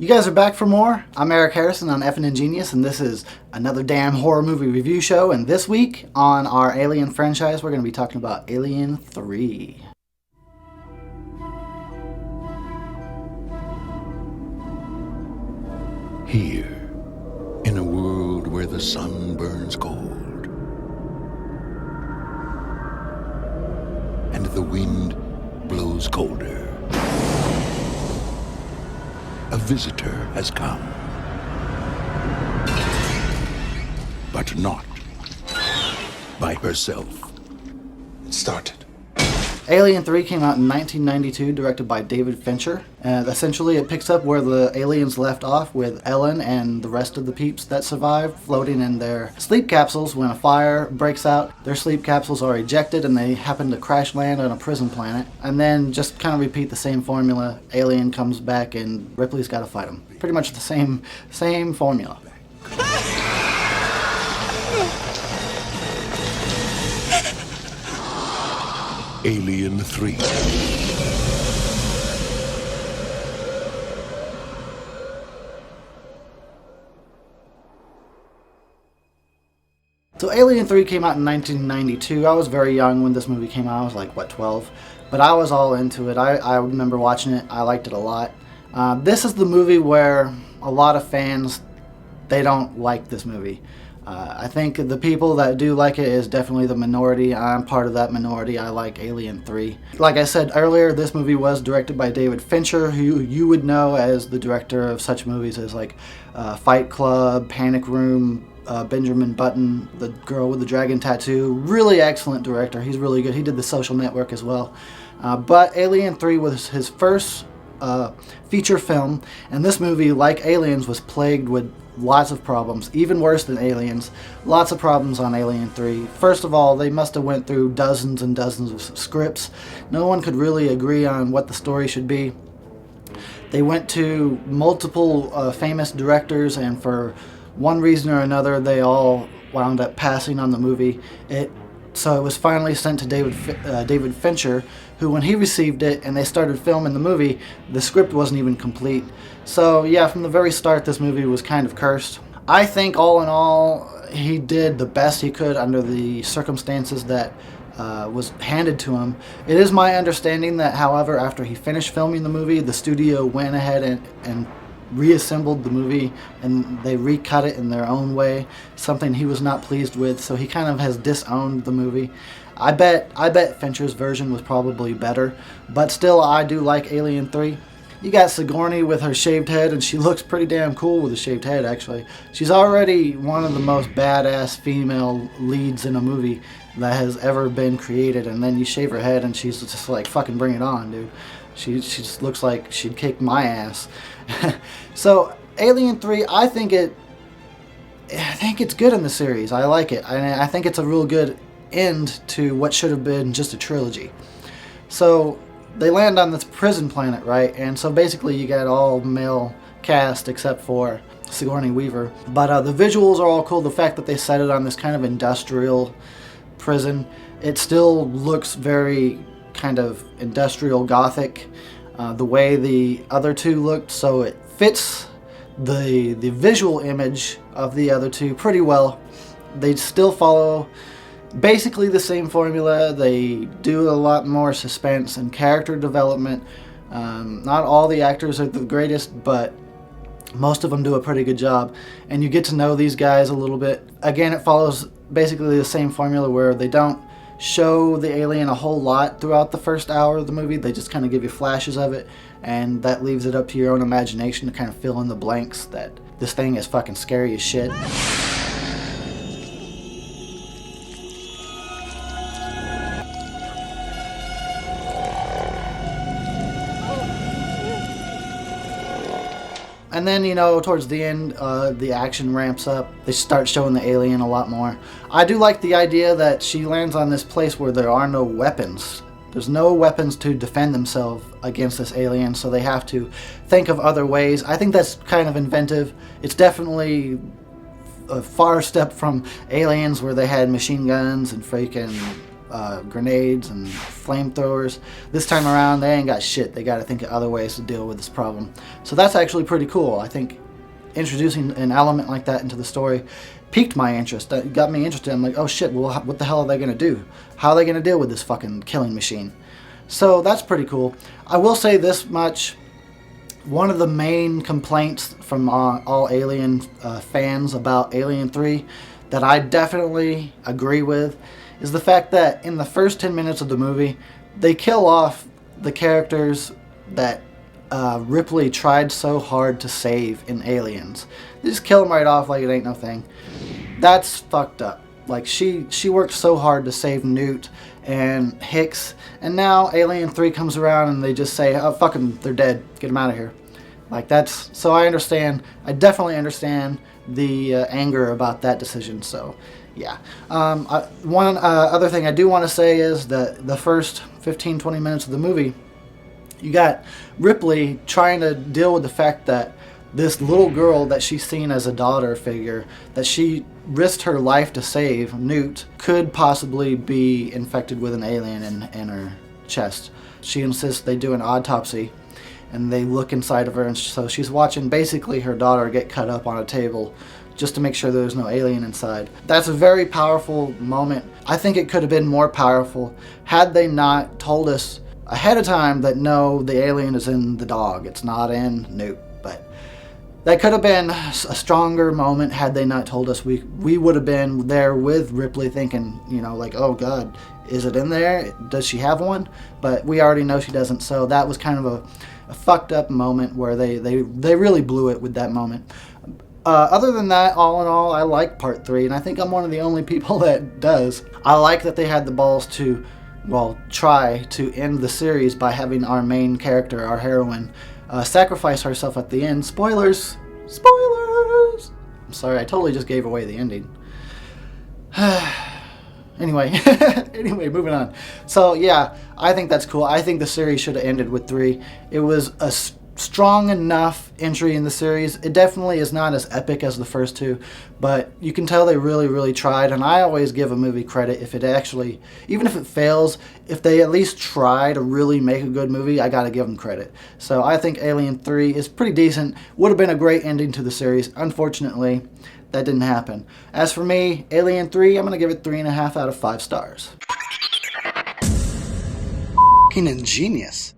You guys are back for more. I'm Eric Harrison on Effin' Ingenious, and this is another damn horror movie review show. And this week on our Alien franchise, we're going to be talking about Alien 3. Here, in a world where the sun burns cold and the wind blows colder, a visitor has come, but not by herself. It started. Alien 3 came out in 1992, directed by David Fincher. Essentially, it picks up where the aliens left off, with Ellen and the rest of the peeps that survived floating in their sleep capsules. When a fire breaks out, their sleep capsules are ejected and they happen to crash land on a prison planet. And then just kind of repeat the same formula. Alien comes back and Ripley's got to fight him. Pretty much the same formula. Alien 3. So Alien 3 came out in 1992. I was very young when this movie came out. I was like, 12? But I was all into it. I remember watching it. I liked it a lot. This is the movie where a lot of fans, they don't like this movie. I think the people that do like it is definitely the minority. I'm part of that minority. I like Alien 3. Like I said earlier, this movie was directed by David Fincher, who you would know as the director of such movies as like Fight Club, Panic Room, Benjamin Button, The Girl with the Dragon Tattoo. Really excellent director. He's really good. He did The Social Network as well. But Alien 3 was his first feature film, and this movie, like Aliens, was plagued with lots of problems, even worse than Aliens. Lots of problems on Alien 3. First of all, they must have went through dozens and dozens of scripts. No one could really agree on what the story should be. They went to multiple famous directors, and for one reason or another, they all wound up passing on the movie. So it was finally sent to David Fincher, who, when he received it and they started filming the movie, the script wasn't even complete. So yeah, from the very start, this movie was kind of cursed. I think all in all, he did the best he could under the circumstances that was handed to him. It is my understanding that, however, after he finished filming the movie, the studio went ahead and reassembled the movie, and they recut it in their own way, something he was not pleased with, so he kind of has disowned the movie. I bet Fincher's version was probably better, but still, I do like Alien 3. You got Sigourney with her shaved head, and she looks pretty damn cool with a shaved head, actually. She's already one of the most badass female leads in a movie that has ever been created, and then you shave her head and she's just like, fucking bring it on, dude. She just looks like she'd kick my ass. So Alien 3, I think it's good in the series. I like it. I think it's a real good end to what should have been just a trilogy. So they land on this prison planet, right? And so basically you got all male cast except for Sigourney Weaver. But the visuals are all cool. The fact that they set it on this kind of industrial prison, it still looks very kind of industrial gothic, the way the other two looked, so it fits the visual image of the other two pretty well. They still follow basically the same formula. They do a lot more suspense and character development. Not all the actors are the greatest, but most of them do a pretty good job, and you get to know these guys a little bit. Again, it follows basically the same formula where they don't show the alien a whole lot throughout the first hour of the movie. They just kind of give you flashes of it, and that leaves it up to your own imagination to kind of fill in the blanks that this thing is fucking scary as shit. And then, you know, towards the end, the action ramps up. They start showing the alien a lot more. I do like the idea that she lands on this place where there are no weapons. There's no weapons to defend themselves against this alien, so they have to think of other ways. I think that's kind of inventive. It's definitely a far step from Aliens, where they had machine guns and freaking grenades and flamethrowers. This time around, they ain't got shit. They got to think of other ways to deal with this problem. So that's actually pretty cool. I think introducing an element like that into the story piqued my interest. That got me interested. I'm like, oh shit, well, what the hell are they going to do? How are they going to deal with this fucking killing machine? So that's pretty cool. I will say this much. One of the main complaints from all Alien fans about Alien 3 that I definitely agree with is the fact that in the first 10 minutes of the movie, they kill off the characters that Ripley tried so hard to save in Aliens. They just kill them right off like it ain't no thing. That's fucked up. Like, she worked so hard to save Newt and Hicks, and now Alien 3 comes around and they just say, oh, fuck them, they're dead, get them out of here. Like, that's, so I definitely understand the anger about that decision, so yeah. One other thing I do want to say is that the first 15-20 minutes of the movie, you got Ripley trying to deal with the fact that this little girl that she's seen as a daughter figure, that she risked her life to save, Newt, could possibly be infected with an alien in her chest. She insists they do an autopsy, and they look inside of her, and so she's watching basically her daughter get cut up on a table just to make sure there's no alien inside. That's a very powerful moment. I think it could have been more powerful had they not told us ahead of time that no, the alien is in the dog, it's not in Newt. But that could have been a stronger moment had they not told us. We would have been there with Ripley thinking, you know, like, oh God, is it in there? Does she have one? But we already know she doesn't, so that was kind of a fucked up moment where they really blew it with that moment. Other than that, all in all, I like part 3, and I think I'm one of the only people that does. I like that they had the balls to, well, try to end the series by having our main character, our heroine, sacrifice herself at the end. Spoilers! Spoilers! I'm sorry, I totally just gave away the ending. Anyway, moving on. So yeah, I think that's cool. I think the series should have ended with 3. It was a strong enough entry in the series. It definitely is not as epic as the first 2, but you can tell they really tried, and I always give a movie credit if it actually, even if it fails, if they at least try to really make a good movie, I gotta give them credit. So I think Alien 3 is pretty decent. Would have been a great ending to the series. Unfortunately, that didn't happen. As for me, Alien 3, I'm gonna give it 3.5 out of 5 stars. Ingenious.